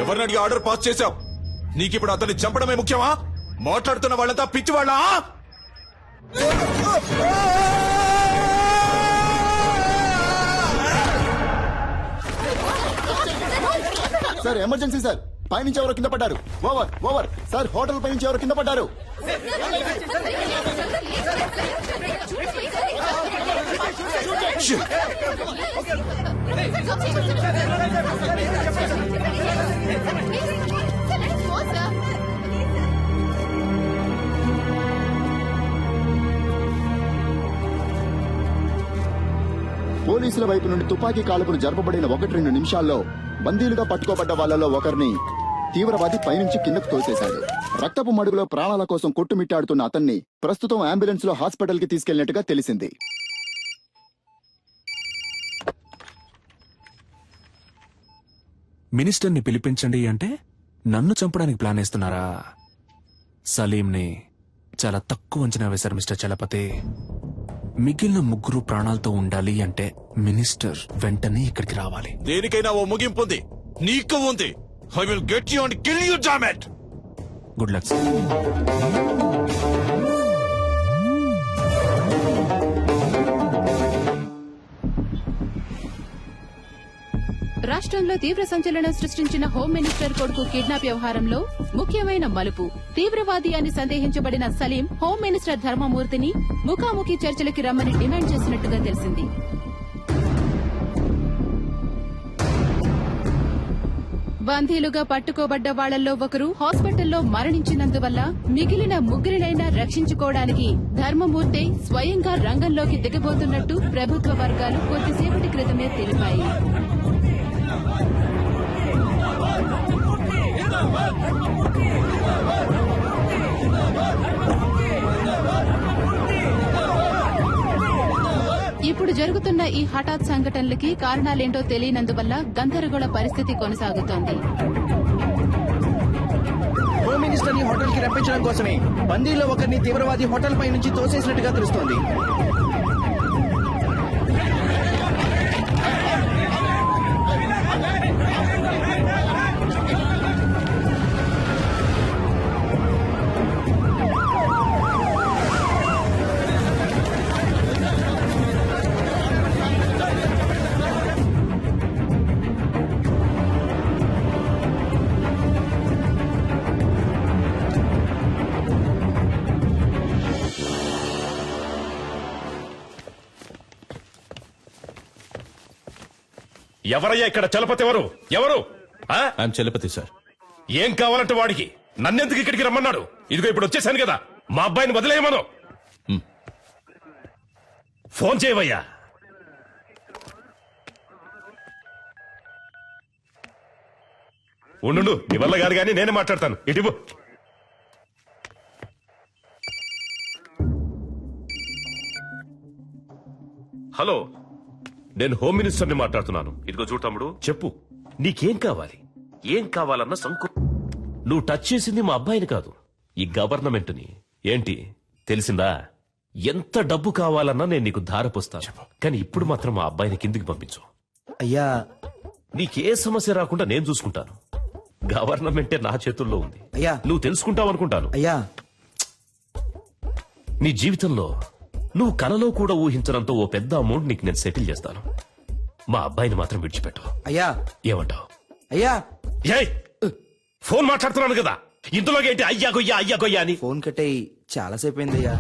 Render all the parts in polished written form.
ఎవరిని అడిగి order pass చేశావు? నీకిప్పుడు అతన్ని చంపడమే ముఖ్యమా? మాట్లాడుతున్న వాళ్ళంతా పిచ్చివాళ్ళ? సార్ ఎమర్జెన్సీ సార్, పైనుంచి ఎవరో కింద పడ్డారు. ఓవర్ ఓవర్ సార్, హోటల్ పైనుంచి ఎవరో కింద పడ్డారు. పోలీసుల వైపు నుండి తుపాకీ కాల్పులు జరపబడిన 1-2 నిమిషాల్లో బందీలుగా పట్టుకోబడ్డ వాళ్లలో ఒకరిని తీవ్రవాది పైనుంచి కిందకు తోసేశాడు. రక్తపు మడుగులో ప్రాణాల కోసం కొట్టుమిట్టాడుతున్న అతన్ని ప్రస్తుతం అంబులెన్స్ లో హాస్పిటల్ కి తీసుకెళ్లినట్టుగా తెలిసింది. మినిస్టర్ని పిలిపించండి అంటే నన్ను చంపడానికి ప్లాన్ వేస్తున్నారా? సలీంని చాలా తక్కువ అంచనా వేశారు మిస్టర్ చలపతి. మిగిలిన 3 ప్రాణాలతో ఉండాలి అంటే మినిస్టర్ వెంటనే ఇక్కడికి రావాలి. దేనికైనా ఓ ముగింపు ఉంది, నీకు ఉంది. I will get you and kill you, damn it. Good luck sir. రాష్ట్రంలో తీవ్ర సంచలనం సృష్టించిన హోం మినిస్టర్ కొడుకు కిడ్నాప్ వ్యవహారంలో ముఖ్యమైన మలుపు. తీవ్రవాది అని సందేహించబడిన సలీం హోం మినిస్టర్ ధర్మమూర్తిని ముఖాముఖి చర్చలకి రమ్మని డిమాండ్ చేసినట్టుగా తెలిసింది. బందీలుగా పట్టుకోబడ్డ వాళ్లలో ఒకరు హాస్పిటల్లో మరణించినందువల్ల మిగిలిన 3 రక్షించుకోవడానికి ధర్మమూర్తి స్వయంగా రంగంలోకి దిగబోతున్నట్టు ప్రభుత్వ వర్గాలు కొద్దిసేపటి క్రితమే తెలిపాయి. ఇప్పుడు జరుగుతున్న ఈ హఠాత్ సంఘటనలకి కారణాలేంటో తెలియనందువల్ల గందరగోళ పరిస్థితి కొనసాగుతోంది. హోమ్ మినిస్టర్ ని హోటల్ కి రప్పించడం కోసమే బందీలో ఒకరిని తీవ్రవాది హోటల్ పై నుంచి తోసేసినట్టుగా తెలుస్తోంది. ఎవరయ్యా ఇక్కడ చలపతి? ఎవరు? చలపతి సార్. ఏం కావాలంటే వాడికి? నన్నెందుకు ఇక్కడికి రమ్మన్నాడు? ఇదిగో ఇప్పుడు వచ్చేసాను కదా, మా అబ్బాయిని వదిలేయమను. ఫోన్ చేయవయ్యా. ఉండు, నీ వల్ల కాదు కానీ నేనే మాట్లాడతాను. ఇటు హలో, నేను హోమ్ మినిస్టర్ని మాట్లాడుతున్నాను. ఇదిగో చూడు తమ్ముడు, చెప్పు నీకేం కావాలి? ఏం కావాలన్న నువ్వు టచ్ చేసింది మా అబ్బాయిని కాదు, ఈ గవర్నమెంట్ని. ఏంటి తెలిసిందా? ఎంత డబ్బు కావాలన్నా నేను నీకు ధారపోస్తాను, కానీ ఇప్పుడు మాత్రం మా అబ్బాయిని కిందికి పంపించు. అయ్యా, నీకే సమస్య రాకుండా నేను చూసుకుంటాను. గవర్నమెంటే నా చేతుల్లో ఉంది. అయ్యా, నువ్వు తెలుసుకుంటావనుకుంటాను. అయ్యా, నీ జీవితంలో నువ్వు కలలో కూడా ఊహించడంతో ఓ పెద్ద అమౌంట్ నీకు నేను సెటిల్ చేస్తాను. మా అబ్బాయిని మాత్రం విడిచిపెట్టు. అయ్యా, ఏమంటావు? అయ్యా, ఫోన్ మాట్లాడుతున్నాను కదా, ఇంతలోకి ఏంటి అయ్యా గొయ్యా అని? ఫోన్ కట్టేయి, చాలాసేపు అయిందయ్యా.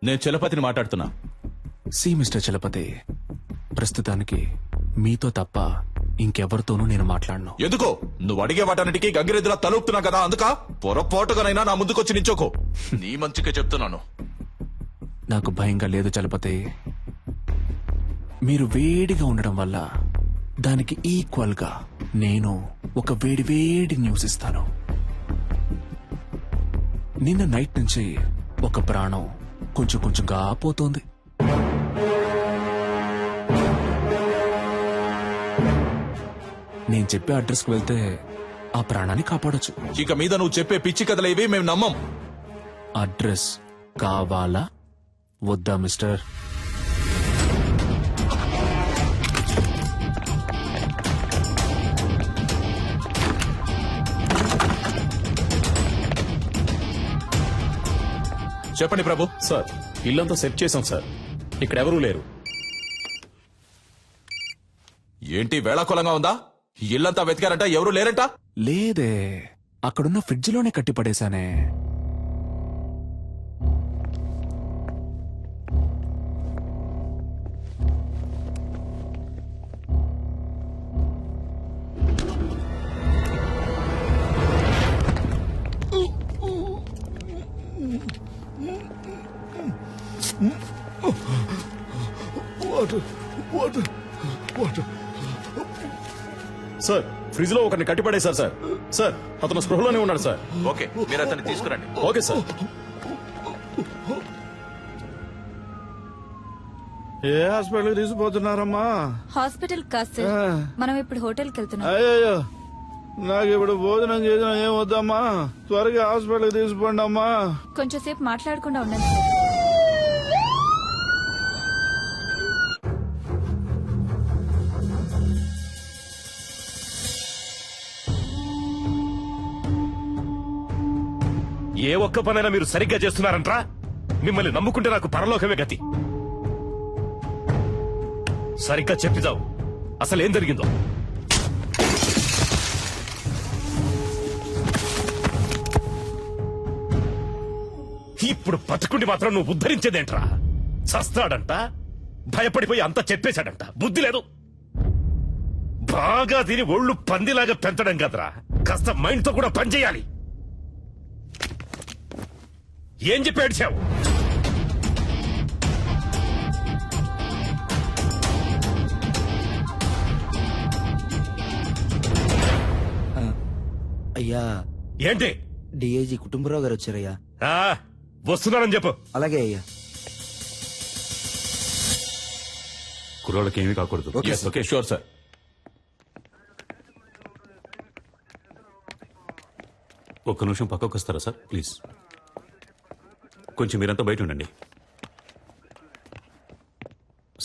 నేను చలపతిని మాట్లాడుతున్నా. మిస్టర్ చలపతి, ప్రస్తుతానికి మీతో తప్ప ఇంకెవరితోనూ నేను మాట్లాడను. ఎందుకో? నువ్వు అడిగే వాటన్నిటికీ గంగిరెద్దులా తలుపుతున్నా కదా, అందుక పొరపాటుగానైనా నా ముందుకొచ్చి నించోకో. నీ మంచిగా చెప్తున్నాను. నాకు భయంగా లేదు చలపతి. మీరు వేడిగా ఉండడం వల్ల దానికి ఈక్వల్ గా నేను ఒక వేడి న్యూస్ ఇస్తాను. నిన్న నైట్ నుంచి ఒక ప్రాణం కొంచెంగా పోతోంది. నేను చెప్పే అడ్రస్కి వెళ్తే ఆ ప్రాణాన్ని కాపాడొచ్చు. ఇక మీద నువ్వు చెప్పే పిచ్చి కథలేవి మేము నమ్మం. అడ్రస్ కావాలా వద్దా మిస్టర్? చెప్పండి ప్రభు. సార్ ఇల్లంతా సెట్ చేశాం సార్. ఇక్కడ ఎవరూ లేరు. ఏంటి వేళాకోళంగా ఉందా? ఇల్లంతా వెతికారంట, ఎవరు లేరంట? లేదే, అక్కడున్న ఫ్రిడ్జ్ లోనే కట్టి పడేశానే. సార్ ఫ్రిడ్జ్ లో ఒకరిని కట్టిపడేశారు సార్. సార్ అతను స్పృహలోనే ఉన్నాడు సార్. ఓకే, మీరు అతన్ని తీసుకురండి. Okay sir. ఏ హాస్పిటల్ తీసుకుపోతున్నారమ్మా? హాస్పిటల్ కాదు సార్, మనం ఇప్పుడు హోటల్కి వెళ్తున్నాం. అయ్యో, నాకు ఇప్పుడు భోజనం చేసిన ఏం వద్దమ్మా. త్వరగా హాస్పిటల్ తీసుకోండి అమ్మా. కొంచెం సేపు మాట్లాడకుండా ఉండండి సార్. ఏ ఒక్క పనైనా మీరు సరిగ్గా చేస్తున్నారంట్రా? మిమ్మల్ని నమ్ముకుంటే నాకు పరలోకమే గతి. సరిగ్గా చెప్పిదావు, అసలు ఏం జరిగిందో. ఇప్పుడు బతుకుండి మాత్రం నువ్వు ఉద్ధరించేదేంట్రా? చస్తాడంట, భయపడిపోయి అంతా చెప్పేశాడంట. బుద్ధి లేదు. బాగా తిని ఒళ్ళు పందిలాగా పెంచడం కదరా, కాస్త మైండ్ తో కూడా పనిచేయాలి. ఏం చెప్పి ఏడ్చావు? అయ్యా, ఏంటి? డిఐజీ కుటుంబరావు గారు వచ్చారయ్యా. ఆ, వస్తున్నానని చెప్పు. అలాగే అయ్యా. కుర్రాళ్ళకి ఏమీ కాకూడదు. Okay, sure sir. ఒక్క నిమిషం పక్కకు వస్తారా సార్ ప్లీజ్? కొంచెం మీరంతా బయట ఉండండి.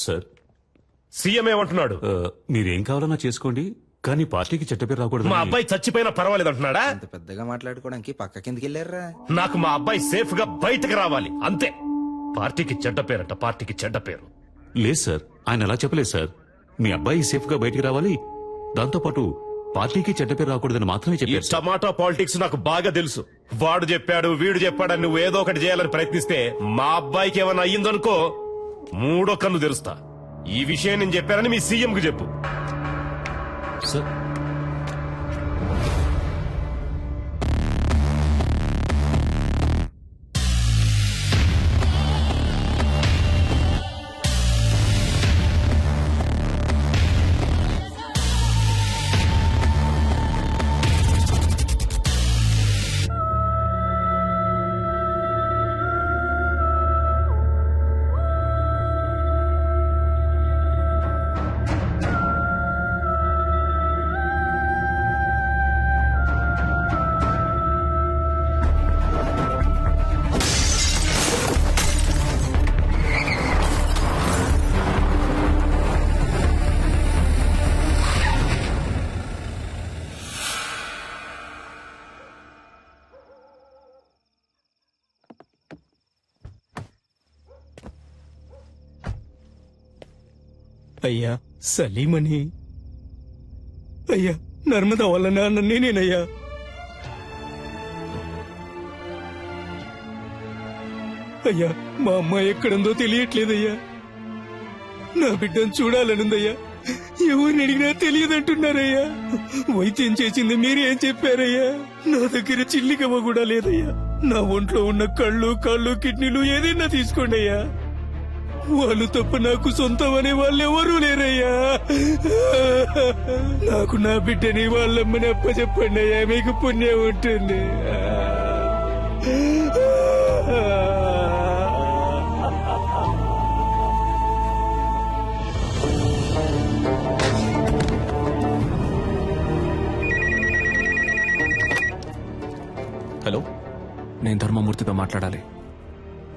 సార్ సీఎం ఏమంటున్నాడు? మీరేం కావాలన్నా చేసుకోండి, కానీ పార్టీకి చెడ్డ పేరు రాకూడదు. మా అబ్బాయి చచ్చిపోయినా పర్వాలేదు అంటున్నాడా? అంత పెద్దగా మాట్లాడుకోవడానికి పక్క కిందకి వెళ్ళారా? నాకు మా అబ్బాయి సేఫ్ గా బయటకు రావాలి అంతే. పార్టీకి చెడ్డ పేరంట, పార్టీకి చెడ్డ పేరు. లేదు సార్, ఆయన అలా చెప్పలేదు సార్. మీ అబ్బాయి సేఫ్ గా బయటికి రావాలి, దాంతో పాటు పార్టీకి చెడ్డ పేరు రాకూడదని మాత్రమే ఈ చెప్పారు సార్. టమాటా పాలిటిక్స్ నాకు బాగా తెలుసు. వాడు చెప్పాడు, వీడు చెప్పాడని నువ్వు ఏదో ఒకటి చేయాలని ప్రయత్నిస్తే మా అబ్బాయికి ఏమైనా అయ్యిందనుకో మూడో కన్ను తెరుస్తా. ఈ విషయం నేను చెప్పానని మీ సీఎం కు చెప్పు. సార్ అయ్యా సలీమని, అయ్యా నర్మదా వాళ్ళ నాన్న నేనేనయ్యా. అయ్యా మా అమ్మాయి ఎక్కడుందో తెలియట్లేదయ్యా. నా బిడ్డను చూడాలనుందయ్యా, ఎవరిని అడిగినా తెలియదంటున్నారయ్యా. వైద్యం చేసింది మీరేం చెప్పారయ్యా? నా దగ్గర చిల్లిగవ్వ కూడా లేదయ్యా. నా ఒంట్లో ఉన్న కళ్ళు, కాళ్ళు, కిడ్నీలు ఏదైనా తీసుకోండి అయ్యా. వాళ్ళు తప్ప నాకు సొంతం అనే వాళ్ళు ఎవరూ లేరయ్యా. నాకు నా బిడ్డని వాళ్ళమ్మని అప్పచెప్పండి అయ్యా, మీకు పుణ్యం ఉంటుంది. హలో నేను ధర్మమూర్తితో మాట్లాడాలి.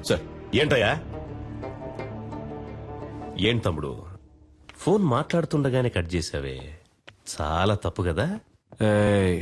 సార్, ఏంటయ్యా? ఏం తమ్ముడు, ఫోన్ మాట్లాడుతుండగానే కట్ చేసావే, చాలా తప్పు కదా. ఏయ్